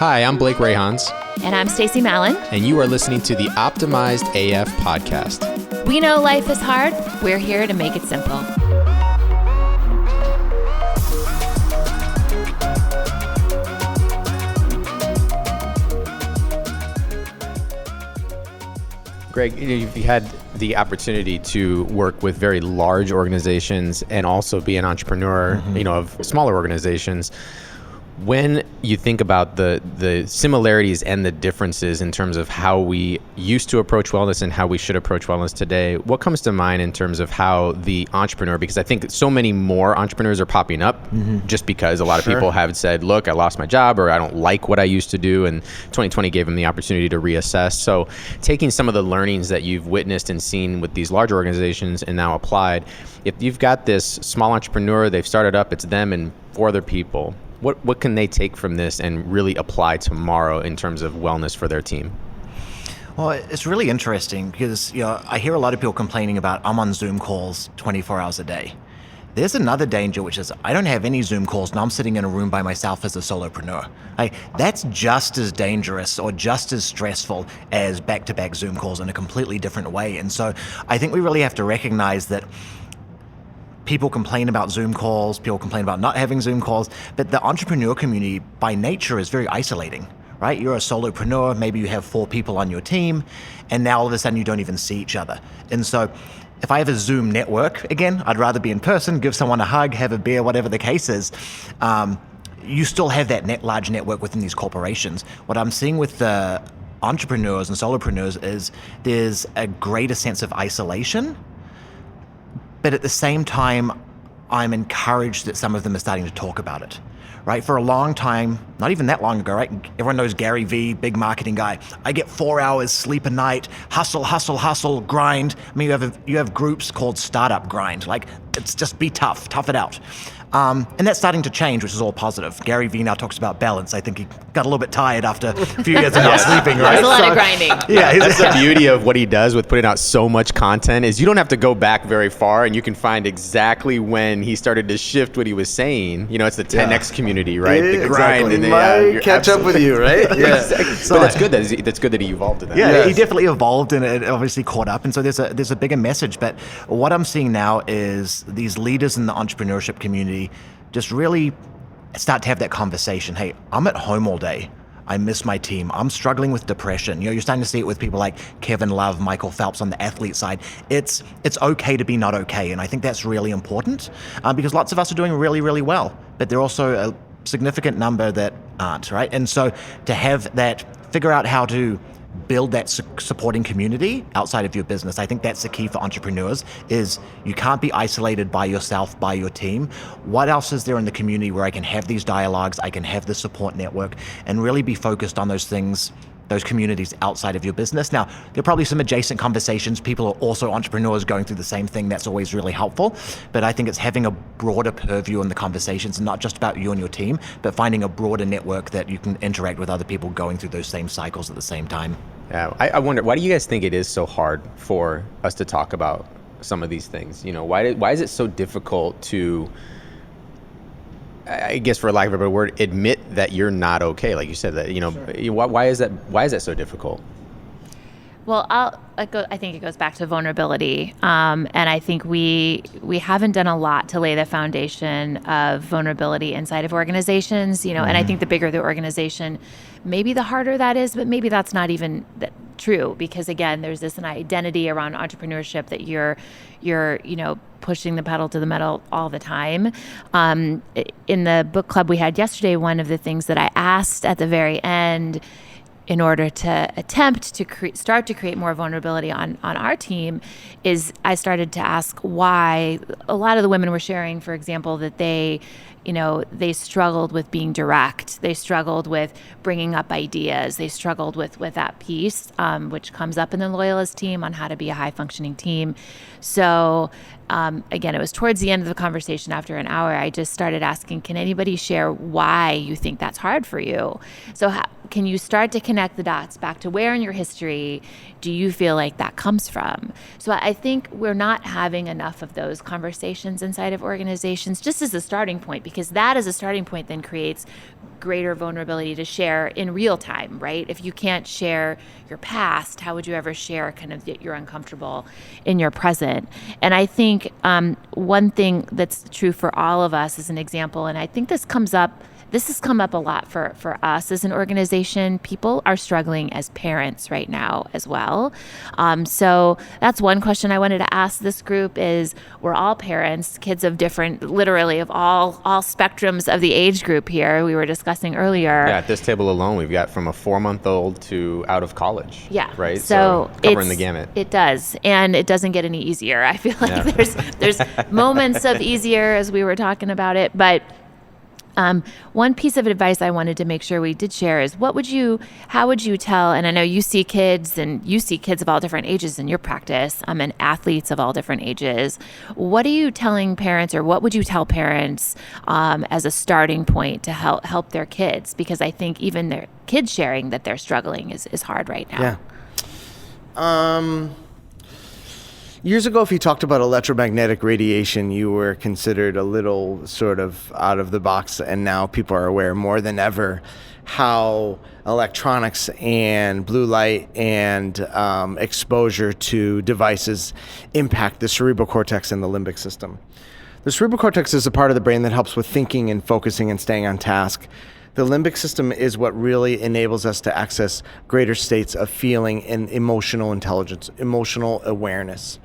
Hi, I'm Blake Rayhans. And I'm Stacie Mallon. And you are listening to the Optimized AF podcast. We know life is hard. We're here to make it simple. Greg, you've had the opportunity to work with very large organizations and also be an entrepreneur, of smaller organizations. When you think about the similarities and the differences in terms of how we used to approach wellness and how we should approach wellness today, what comes to mind in terms of how the entrepreneur, because I think so many more entrepreneurs are popping up just because a lot of people have said, look, I lost my job or I don't like what I used to do, and 2020 gave them the opportunity to reassess. So taking some of the learnings that you've witnessed and seen with these large organizations and now applied, if you've got this small entrepreneur, they've started up, it's them and 4 other people, what can they take from this and really apply tomorrow in terms of wellness for their team? Well, it's really interesting because I hear a lot of people complaining about I'm on Zoom calls 24 hours a day. There's another danger, which is I don't have any Zoom calls and I'm sitting in a room by myself as a solopreneur. That's just as dangerous or just as stressful as back-to-back Zoom calls in a completely different way. And so I think we really have to recognize that people complain about Zoom calls, people complain about not having Zoom calls, but the entrepreneur community by nature is very isolating, right? You're a solopreneur, maybe you have 4 people on your team, and now all of a sudden you don't even see each other. And so if I have a Zoom network, again, I'd rather be in person, give someone a hug, have a beer, whatever the case is. You still have that large network within these corporations. What I'm seeing with the entrepreneurs and solopreneurs is there's a greater sense of isolation. But at the same time, I'm encouraged that some of them are starting to talk about it, right? For a long time, not even that long ago, right? Everyone knows Gary Vee, big marketing guy. I get 4 hours sleep a night, hustle, grind. I mean, you have groups called Startup Grind. Like, it's just be tough it out. And that's starting to change, which is all positive. Gary Vee now talks about balance. I think he got a little bit tired after a few years of not sleeping, right? There's a lot of grinding. Yeah, that's the beauty of what he does with putting out so much content is you don't have to go back very far and you can find exactly when he started to shift what he was saying. It's the 10X community, right? Yeah, the grind. Exactly. And might catch up with you, right? Yeah. So that's good. That's good that he evolved in that. Yeah, he definitely evolved and it obviously caught up. And so there's a bigger message. But what I'm seeing now is these leaders in the entrepreneurship community just really start to have that conversation. Hey, I'm at home all day. I miss my team. I'm struggling with depression. You're starting to see it with people like Kevin Love, Michael Phelps on the athlete side. It's okay to be not okay. And I think that's really important because lots of us are doing really, really well, but there are also a significant number that aren't, right? And so to have that, figure out how to build that supporting community outside of your business. I think that's the key for entrepreneurs is you can't be isolated by yourself, by your team. What else is there in the community where I can have these dialogues, I can have the support network and really be focused on those things, those communities outside of your business. Now, there are probably some adjacent conversations. People are also entrepreneurs going through the same thing. That's always really helpful. But I think it's having a broader purview in the conversations, not just about you and your team, but finding a broader network that you can interact with other people going through those same cycles at the same time. Yeah, I wonder, why do you guys think it is so hard for us to talk about some of these things? Why is it so difficult to, I guess for lack of a better word, admit that you're not okay? Like you said, that Sure. Why is that so difficult? Well, I think it goes back to vulnerability, and I think we haven't done a lot to lay the foundation of vulnerability inside of organizations. And I think the bigger the organization, maybe the harder that is, but maybe that's not even true because again, there's an identity around entrepreneurship that you're pushing the pedal to the metal all the time. In the book club we had yesterday, one of the things that I asked at the very end in order to attempt to start to create more vulnerability on our team is I started to ask why a lot of the women were sharing, for example, that they struggled with being direct. They struggled with bringing up ideas. They struggled with that piece, which comes up in the Loyalist team on how to be a high-functioning team. So again, it was towards the end of the conversation after an hour, I just started asking, can anybody share why you think that's hard for you? So can you start to connect the dots back to where in your history do you feel like that comes from? So I think we're not having enough of those conversations inside of organizations just as a starting point because that as a starting point then creates greater vulnerability to share in real time, right? If you can't share your past, how would you ever share kind of that you're uncomfortable in your present? And I think one thing that's true for all of us as an example, and I think this has come up a lot for us as an organization. People are struggling as parents right now as well. So that's one question I wanted to ask this group is, we're all parents, kids of different, literally of all spectrums of the age group here we were discussing earlier. Yeah, at this table alone, we've got from a 4-month-old to out of college. Yeah. Right? So covering the gamut. It does. And it doesn't get any easier. I feel like there's moments of easier as we were talking about it, but one piece of advice I wanted to make sure we did share is how would you tell, and I know you see kids of all different ages in your practice, and athletes of all different ages. What are you telling parents, or what would you tell parents as a starting point to help their kids? Because I think even their kids sharing that they're struggling is hard right now. Yeah. Years ago, if you talked about electromagnetic radiation, you were considered a little sort of out of the box, and now people are aware more than ever how electronics and blue light and exposure to devices impact the cerebral cortex and the limbic system. The cerebral cortex is a part of the brain that helps with thinking and focusing and staying on task. The limbic system is what really enables us to access greater states of feeling and emotional intelligence, emotional awareness.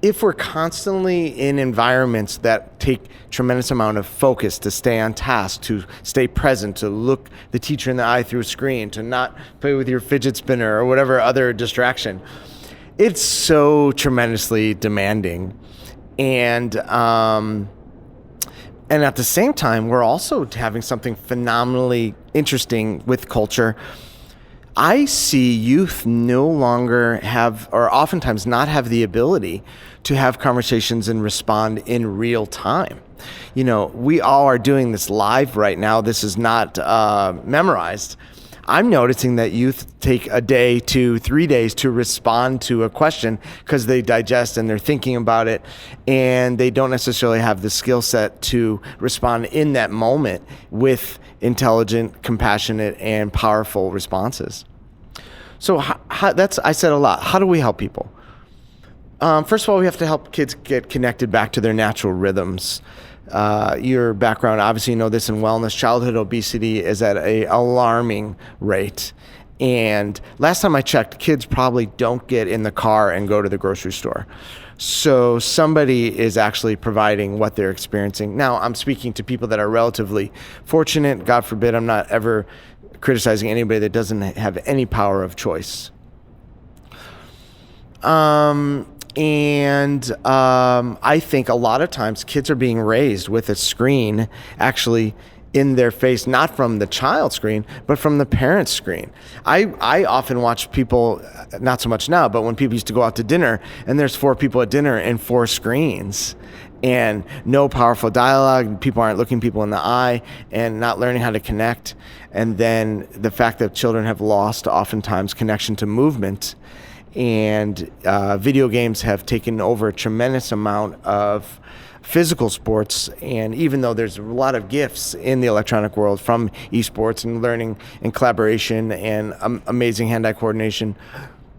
If we're constantly in environments that take tremendous amount of focus to stay on task, to stay present, to look the teacher in the eye through a screen, to not play with your fidget spinner or whatever other distraction, it's so tremendously demanding. And at the same time, we're also having something phenomenally interesting with culture. I see youth no longer have, or oftentimes not have, the ability to have conversations and respond in real time. You know, we all are doing this live right now. This is not memorized. I'm noticing that youth take a day to 3 days to respond to a question because they digest and they're thinking about it, and they don't necessarily have the skill set to respond in that moment with intelligent, compassionate, and powerful responses. So I said a lot. How do we help people? First of all, we have to help kids get connected back to their natural rhythms. Your background, obviously you know this in wellness, childhood obesity is at an alarming rate. And last time I checked, kids probably don't get in the car and go to the grocery store. So somebody is actually providing what they're experiencing. Now, I'm speaking to people that are relatively fortunate. God forbid, I'm not ever criticizing anybody that doesn't have any power of choice. I think a lot of times kids are being raised with a screen actually in their face, not from the child's screen, but from the parent's screen. I often watch people, not so much now, but when people used to go out to dinner and there's 4 people at dinner and 4 screens and no powerful dialogue, people aren't looking people in the eye and not learning how to connect. And then the fact that children have lost oftentimes connection to movement, and video games have taken over a tremendous amount of physical sports. And even though there's a lot of gifts in the electronic world from esports and learning and collaboration and amazing hand-eye coordination,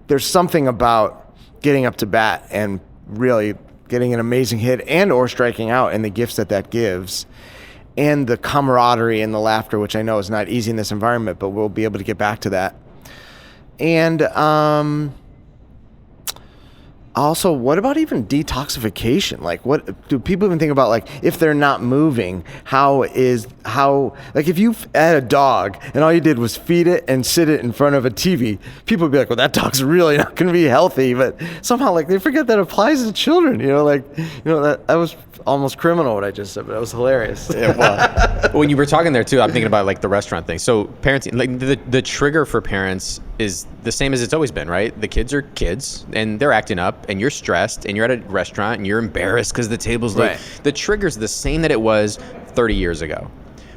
there's something about getting up to bat and really getting an amazing hit and or striking out, and the gifts that gives, and the camaraderie and the laughter, which I know is not easy in this environment, but we'll be able to get back to that. And also, what about even detoxification? Like, what do people even think about? Like, if they're not moving, like if you had a dog and all you did was feed it and sit it in front of a TV, people would be like, well, that dog's really not going to be healthy. But somehow, like, they forget that applies to children. That was almost criminal what I just said, but that was hilarious. Yeah, well, when you were talking there too, I'm thinking about like the restaurant thing. So parenting, like the trigger for parents is the same as it's always been, right? The kids are kids and they're acting up, and you're stressed, and you're at a restaurant and you're embarrassed because the table's late. Right. The trigger's the same that it was 30 years ago,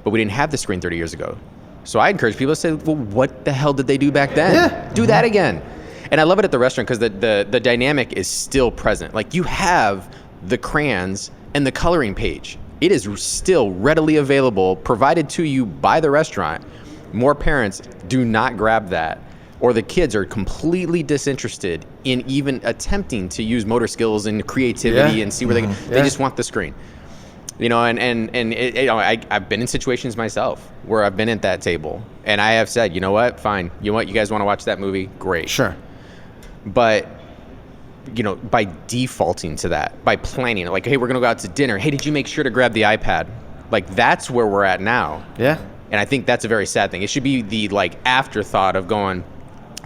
but we didn't have the screen 30 years ago. So I encourage people to say, well, what the hell did they do back then? Yeah. Do that again. And I love it at the restaurant because the dynamic is still present. Like, you have the crayons and the coloring page. it is still readily available, provided to you by the restaurant. More parents do not grab that, or the kids are completely disinterested in even attempting to use motor skills and creativity and see where they just want the screen. You know, I've been in situations myself where I've been at that table and I have said, you know what, fine. You know what, you guys want to watch that movie? Great. Sure. But, you know, by defaulting to that, by planning it, like, hey, we're going to go out to dinner. Hey, did you make sure to grab the iPad? Like, that's where we're at now. Yeah. And I think that's a very sad thing. It should be the like afterthought of going,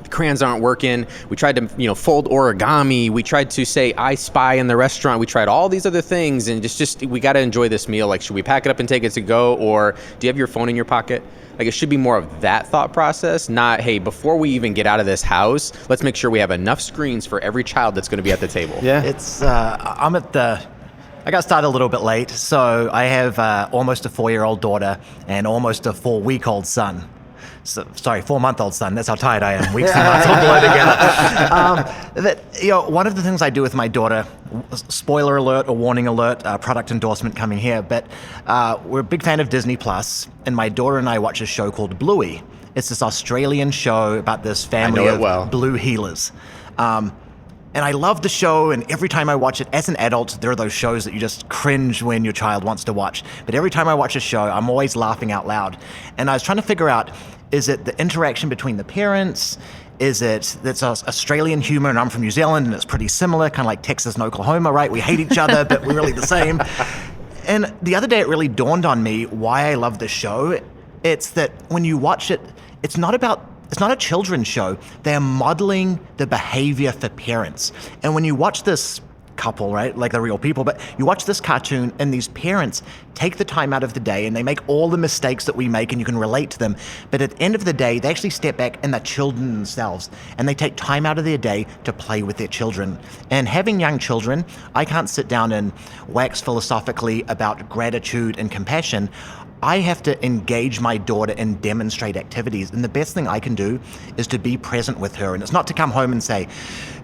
the crayons aren't working. We tried to, you know, fold origami. We tried to say I spy in the restaurant. We tried all these other things, and just we got to enjoy this meal. Like, should we pack it up and take it to go, or do you have your phone in your pocket? Like, it should be more of that thought process, not, hey, before we even get out of this house, let's make sure we have enough screens for every child that's going to be at the table. Yeah. It's I got started a little bit late, so I have almost a 4-year-old daughter and almost a 4-week-old son. So, sorry, 4-month-old son. That's how tired I am. Weeks and months all blur together. One of the things I do with my daughter, spoiler alert or warning alert, product endorsement coming here, but we're a big fan of Disney Plus, and my daughter and I watch a show called Bluey. It's this Australian show about this family of blue heelers. And I love the show, and every time I watch it, as an adult, there are those shows that you just cringe when your child wants to watch. But every time I watch a show, I'm always laughing out loud. And I was trying to figure out, is it the interaction between the parents? Is it that's Australian humor, and I'm from New Zealand, and it's pretty similar, kind of like Texas and Oklahoma, right? We hate each other, but we're really the same. And the other day, it really dawned on me why I love this show. It's that when you watch it, it's not a children's show. They're modeling the behavior for parents. And when you watch this couple, right, like they're real people, but you watch this cartoon and these parents take the time out of the day and they make all the mistakes that we make and you can relate to them. But at the end of the day, they actually step back and they're children themselves and they take time out of their day to play with their children. And having young children, I can't sit down and wax philosophically about gratitude and compassion. I have to engage my daughter and demonstrate activities. And the best thing I can do is to be present with her. And it's not to come home and say,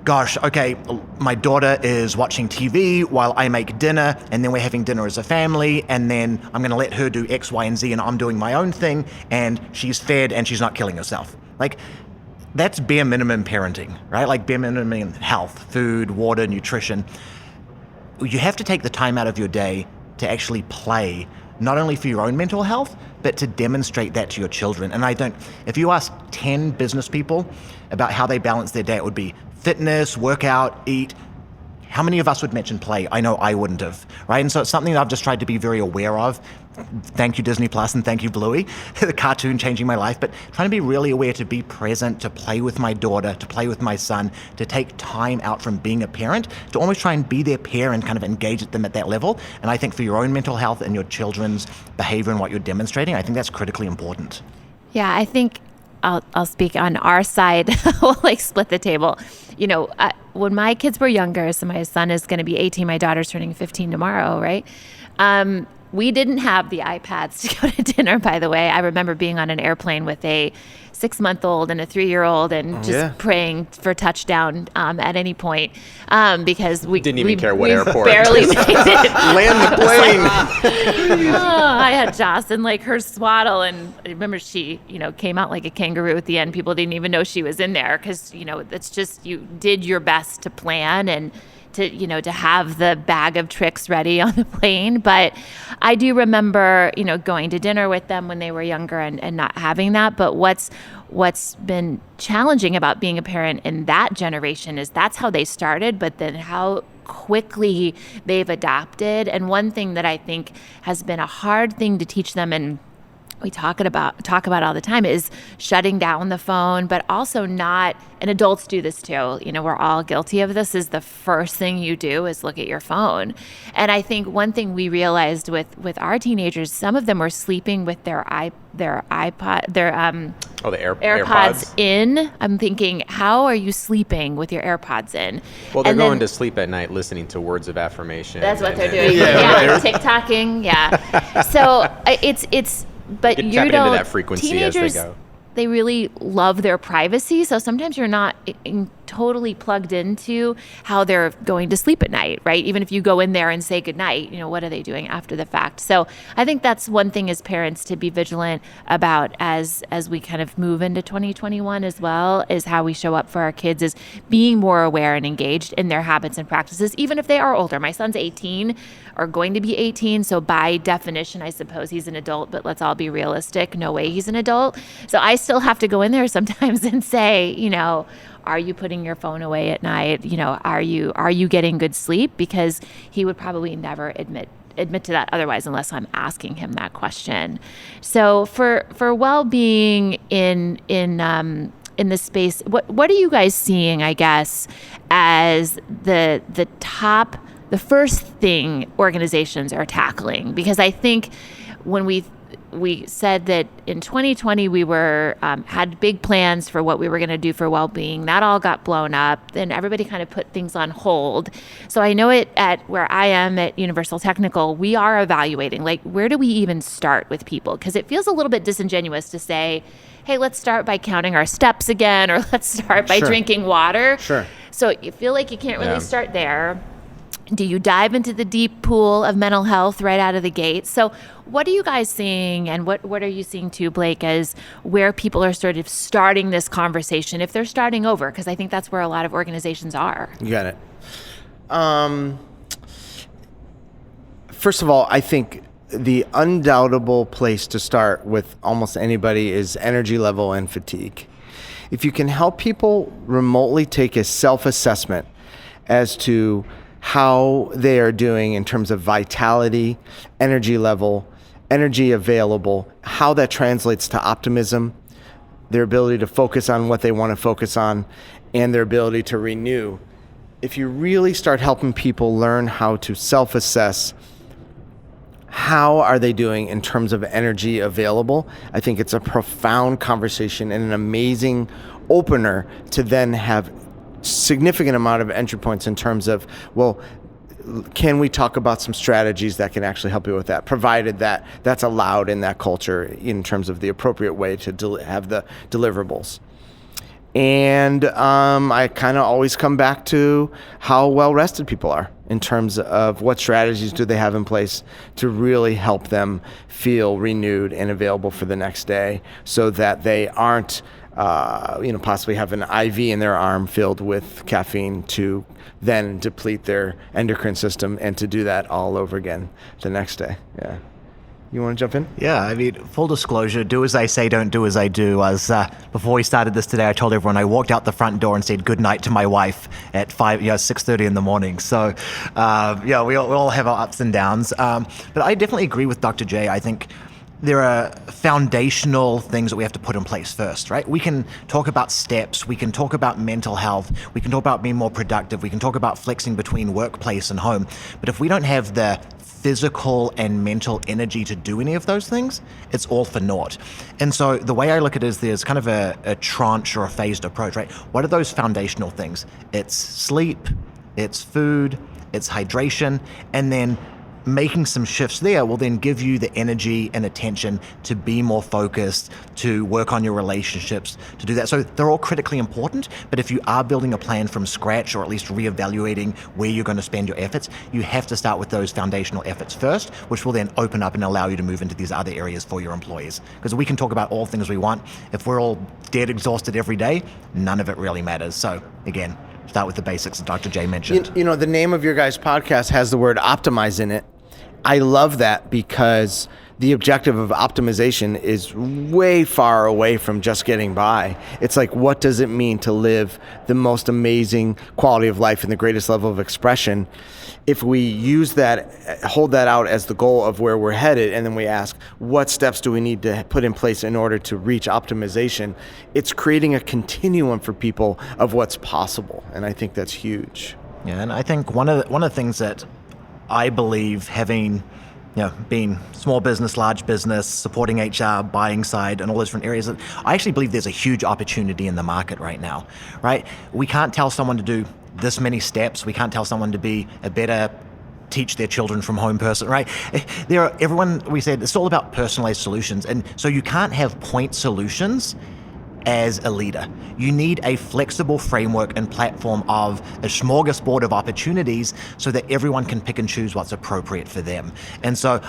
gosh, okay, my daughter is watching TV while I make dinner, and then we're having dinner as a family, and then I'm going to let her do X, Y, and Z, and I'm doing my own thing, and she's fed and she's not killing herself. Like, that's bare minimum parenting, right? Like bare minimum health, food, water, nutrition. You have to take the time out of your day to actually play, not only for your own mental health, but to demonstrate that to your children. And if you ask 10 business people about how they balance their day, it would be fitness, workout, eat. How many of us would mention play? I know I wouldn't have, right? And so it's something that I've just tried to be very aware of. Thank you, Disney Plus, and thank you, Bluey, the cartoon changing my life, but trying to be really aware to be present, to play with my daughter, to play with my son, to take time out from being a parent, to almost try and be their peer and kind of engage with them at that level. And I think for your own mental health and your children's behavior and what you're demonstrating, I think that's critically important. Yeah, I think I'll speak on our side. We'll like split the table. You know, when my kids were younger, so my son is going to be 18, my daughter's turning 15 tomorrow, right? We didn't have the iPads to go to dinner, by the way. I remember being on an airplane with a 6-month-old and a 3-year-old and just praying for touchdown at any point because we didn't even care what airport. Barely made it. Land the plane. I had Joss in like her swaddle, and I remember she, came out like a kangaroo at the end. People didn't even know she was in there because, it's just you did your best to plan and to have the bag of tricks ready on the plane. But I do remember, going to dinner with them when they were younger and not having that. But what's been challenging about being a parent in that generation is that's how they started, but then how quickly they've adapted. And one thing that I think has been a hard thing to teach them, and we talk about all the time, is shutting down the phone, but also not, and adults do this too, we're all guilty of this, is the first thing you do is look at your phone. And I think one thing we realized with our teenagers, some of them were sleeping with their AirPods in. I'm thinking, how are you sleeping with your AirPods in? Well, they're going to sleep at night listening to words of affirmation. That's what they're doing. Yeah, TikToking. Yeah. So it's. But you tap into that frequency teenagers, as they go. They really love their privacy. So sometimes you're not totally plugged into how they're going to sleep at night, right? Even if you go in there and say goodnight, what are they doing after the fact? So I think that's one thing as parents to be vigilant about as we kind of move into 2021 as well, is how we show up for our kids, is being more aware and engaged in their habits and practices, even if they are older. My son's 18, or going to be 18. So by definition, I suppose he's an adult, but let's all be realistic. No way he's an adult. So I still have to go in there sometimes and say, are you putting your phone away at night? Are you getting good sleep? Because he would probably never admit to that otherwise, unless I'm asking him that question. So for well-being in this space, what are you guys seeing, I guess, as the first thing organizations are tackling? Because I think when we said that in 2020 we were had big plans for what we were going to do for well-being, that all got blown up. Then everybody kind of put things on hold. So I know at where I am at Universal Technical, we are evaluating, like, where do we even start with people? Because it feels a little bit disingenuous to say, hey, let's start by counting our steps again, or let's start by drinking water. Sure. So you feel like you can't really start there. Do you dive into the deep pool of mental health right out of the gate? So what are you guys seeing, and what are you seeing too, Blake, as where people are sort of starting this conversation, if they're starting over? Because I think that's where a lot of organizations are. You got it. First of all, I think the undoubtable place to start with almost anybody is energy level and fatigue. If you can help people remotely take a self-assessment as to how they are doing in terms of vitality, energy level, energy available, how that translates to optimism, their ability to focus on what they want to focus on, and their ability to renew. If you really start helping people learn how to self-assess how are they doing in terms of energy available, I think it's a profound conversation and an amazing opener to then have significant amount of entry points in terms of, well, can we talk about some strategies that can actually help you with that, provided that that's allowed in that culture in terms of the appropriate way to have the deliverables. And I kind of always come back to how well rested people are in terms of what strategies do they have in place to really help them feel renewed and available for the next day, so that they aren't possibly have an IV in their arm filled with caffeine to then deplete their endocrine system, and to do that all over again the next day. Yeah. You want to jump in? Yeah, I mean, full disclosure, do as I say, don't do as I do. As before we started this today, I told everyone I walked out the front door and said good night to my wife at 6:30 in the morning. So, we all have our ups and downs. But I definitely agree with Dr. J. I think there are foundational things that we have to put in place first, right? We can talk about steps, we can talk about mental health, we can talk about being more productive, we can talk about flexing between workplace and home. But if we don't have the physical and mental energy to do any of those things, it's all for naught. And so the way I look at it is there's kind of a tranche or a phased approach, right? What are those foundational things? It's sleep, it's food, it's hydration, and then making some shifts there will then give you the energy and attention to be more focused, to work on your relationships, to do that. So they're all critically important, but if you are building a plan from scratch, or at least reevaluating where you're going to spend your efforts, you have to start with those foundational efforts first, which will then open up and allow you to move into these other areas for your employees. Because we can talk about all things we want. If we're all dead exhausted every day, none of it really matters. So again, start with the basics that Dr. J mentioned. The name of your guys' podcast has the word optimize in it. I love that, because the objective of optimization is way far away from just getting by. It's like, what does it mean to live the most amazing quality of life and the greatest level of expression? If we use that, hold that out as the goal of where we're headed, and then we ask, what steps do we need to put in place in order to reach optimization? It's creating a continuum for people of what's possible, and I think that's huge. Yeah, and I think one of the things that I believe, having been small business, large business, supporting HR, buying side, and all those different areas, I actually believe there's a huge opportunity in the market right now, right? We can't tell someone to do this many steps. We can't tell someone to be a better teach their children from home person, right? We said it's all about personalized solutions. And so you can't have point solutions as a leader. You need a flexible framework and platform of a smorgasbord of opportunities so that everyone can pick and choose what's appropriate for them. And so,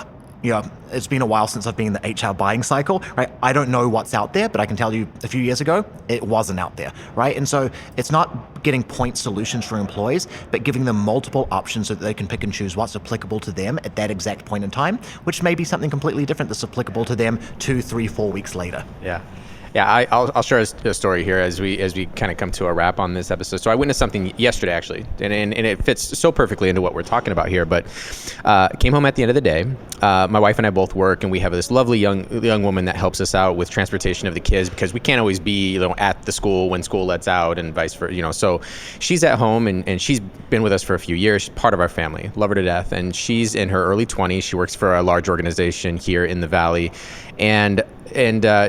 it's been a while since I've been in the HR buying cycle, right? I don't know what's out there, but I can tell you a few years ago, it wasn't out there, right? And so it's not getting point solutions for employees, but giving them multiple options so that they can pick and choose what's applicable to them at that exact point in time, which may be something completely different that's applicable to them 2, 3, 4 weeks later. Yeah, I'll share a story here as we kind of come to a wrap on this episode. So I witnessed something yesterday, actually, and it fits so perfectly into what we're talking about here. But came home at the end of the day. My wife and I both work, and we have this lovely young woman that helps us out with transportation of the kids because we can't always be at the school when school lets out and vice versa. So she's at home, and she's been with us for a few years. She's part of our family, love her to death, and she's in her early 20s. She works for a large organization here in the Valley, and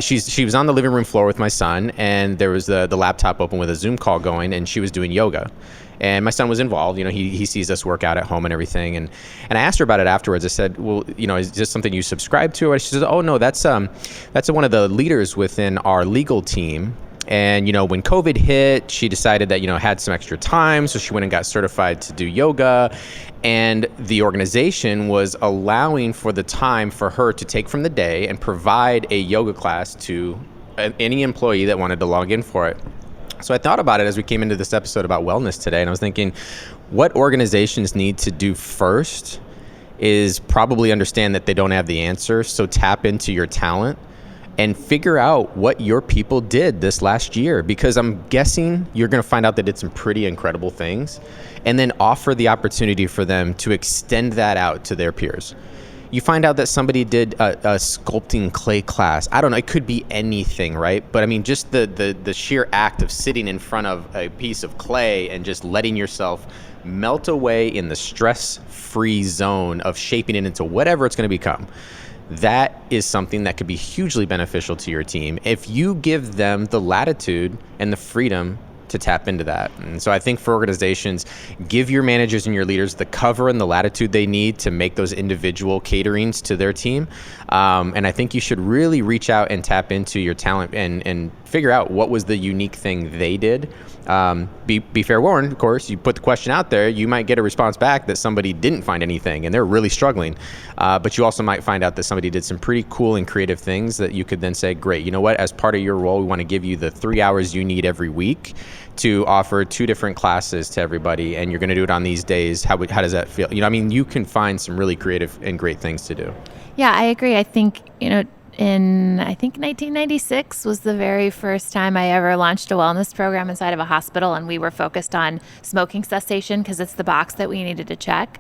she was on the living room floor with my son, and there was the laptop open with a Zoom call going, and she was doing yoga. And my son was involved. He sees us work out at home and everything. And I asked her about it afterwards. I said, well, is this something you subscribe to? And she says, oh, no, that's one of the leaders within our legal team. And, when COVID hit, she decided that, had some extra time. So she went and got certified to do yoga. And the organization was allowing for the time for her to take from the day and provide a yoga class to any employee that wanted to log in for it. So I thought about it as we came into this episode about wellness today. And I was thinking, what organizations need to do first is probably understand that they don't have the answer. So tap into your talent and figure out what your people did this last year, because I'm guessing you're going to find out they did some pretty incredible things, and then offer the opportunity for them to extend that out to their peers. You find out that somebody did a sculpting clay class. I don't know, it could be anything, right? But I mean, just the sheer act of sitting in front of a piece of clay and just letting yourself melt away in the stress-free zone of shaping it into whatever it's going to become. That is something that could be hugely beneficial to your team if you give them the latitude and the freedom to tap into that. And so I think for organizations, give your managers and your leaders the cover and the latitude they need to make those individual caterings to their team. And I think you should really reach out and tap into your talent and figure out what was the unique thing they did. Be fair warned, of course, you put the question out there, you might get a response back that somebody didn't find anything and they're really struggling. But you also might find out that somebody did some pretty cool and creative things that you could then say, great, you know what, as part of your role, we want to give you the 3 hours you need every week to offer 2 different classes to everybody, and you're going to do it on these days. How does that feel? You can find some really creative and great things to do. Yeah, I agree. I think, in 1996 was the very first time I ever launched a wellness program inside of a hospital, and we were focused on smoking cessation because it's the box that we needed to check.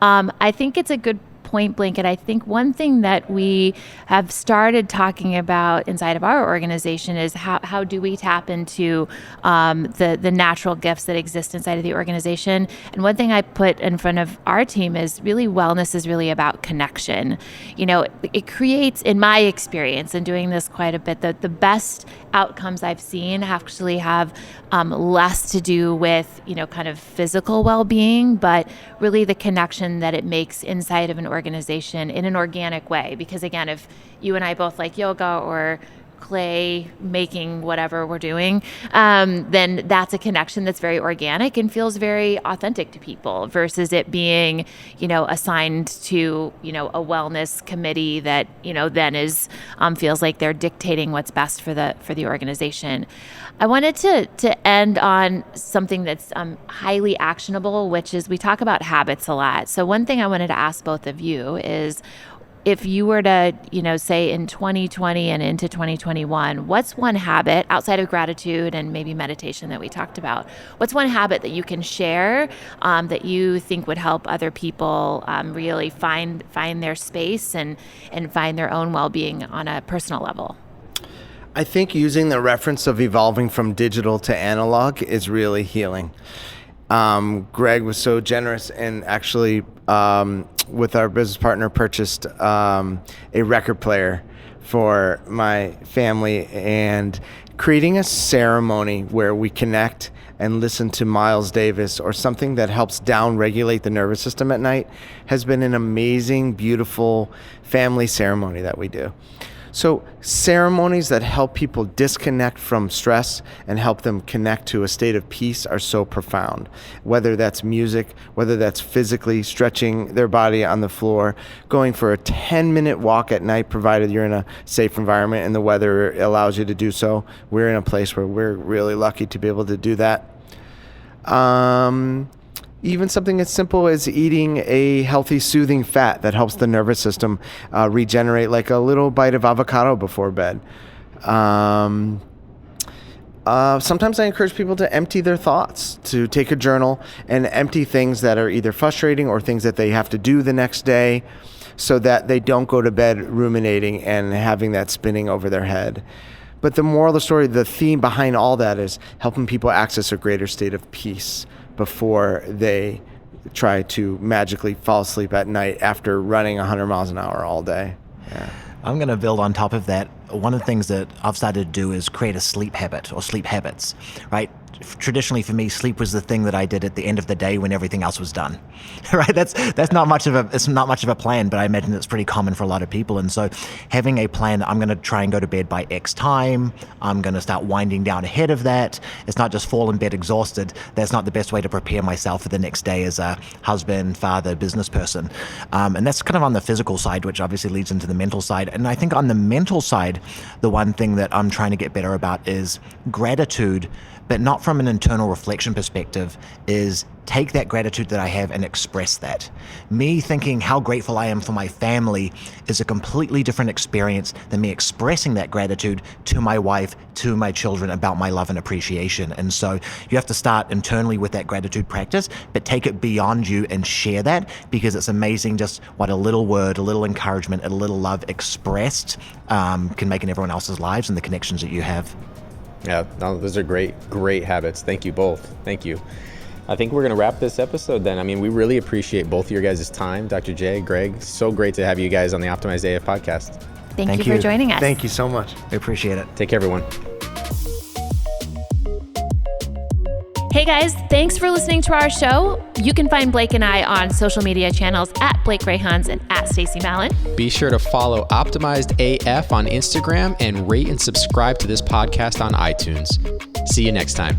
I think it's a good point, Blink, and I think one thing that we have started talking about inside of our organization is how do we tap into the natural gifts that exist inside of the organization. And one thing I put in front of our team is really wellness is really about connection. It creates, in my experience, and doing this quite a bit, the best outcomes I've seen actually have less to do with, kind of physical well-being, but really the connection that it makes inside of an organization in an organic way. Because again, if you and I both like yoga or clay making, whatever we're doing, then that's a connection that's very organic and feels very authentic to people versus it being, assigned to, a wellness committee that, then is, feels like they're dictating what's best for the organization. I wanted to end on something that's highly actionable, which is we talk about habits a lot. So one thing I wanted to ask both of you is, if you were to, say in 2020 and into 2021, what's one habit outside of gratitude and maybe meditation that we talked about? What's one habit that you can share that you think would help other people really find their space and find their own well-being on a personal level? I think using the reference of evolving from digital to analog is really healing. Greg was so generous and actually with our business partner purchased a record player for my family, and creating a ceremony where we connect and listen to Miles Davis or something that helps down-regulate the nervous system at night has been an amazing, beautiful family ceremony that we do. So ceremonies that help people disconnect from stress and help them connect to a state of peace are so profound. Whether that's music, whether that's physically stretching their body on the floor, going for a 10-minute walk at night, provided you're in a safe environment and the weather allows you to do so. We're in a place where we're really lucky to be able to do that. Even something as simple as eating a healthy, soothing fat that helps the nervous system regenerate, like a little bite of avocado before bed. Sometimes I encourage people to empty their thoughts, to take a journal and empty things that are either frustrating or things that they have to do the next day, so that they don't go to bed ruminating and having that spinning over their head. But the moral of the story, the theme behind all that is helping people access a greater state of peace before they try to magically fall asleep at night after running 100 miles an hour all day. Yeah. I'm going to build on top of that. One of the things that I've started to do is create a sleep habit or sleep habits, right? Traditionally for me, sleep was the thing that I did at the end of the day when everything else was done, right? It's not much of a plan, but I imagine it's pretty common for a lot of people. And so having a plan, I'm going to try and go to bed by X time. I'm going to start winding down ahead of that. It's not just fall in bed exhausted. That's not the best way to prepare myself for the next day as a husband, father, business person. And that's kind of on the physical side, which obviously leads into the mental side. And I think on the mental side, the one thing that I'm trying to get better about is gratitude, but not from an internal reflection perspective, is take that gratitude that I have and express that. Me thinking how grateful I am for my family is a completely different experience than me expressing that gratitude to my wife, to my children about my love and appreciation. And so you have to start internally with that gratitude practice, but take it beyond you and share that, because it's amazing just what a little word, a little encouragement, a little love expressed can make in everyone else's lives and the connections that you have. Yeah, no, those are great habits. Thank you both. Thank you. I think we're going to wrap this episode then. I mean, we really appreciate both of your guys' time. Dr. J, Greg, so great to have you guys on the Optimized AF podcast. Thank you for joining us. Thank you so much. We appreciate it. Take care, everyone. Hey guys, thanks for listening to our show. You can find Blake and I on social media channels at Blake Greyhans and at Stacie Mallon. Be sure to follow Optimized AF on Instagram and rate and subscribe to this podcast on iTunes. See you next time.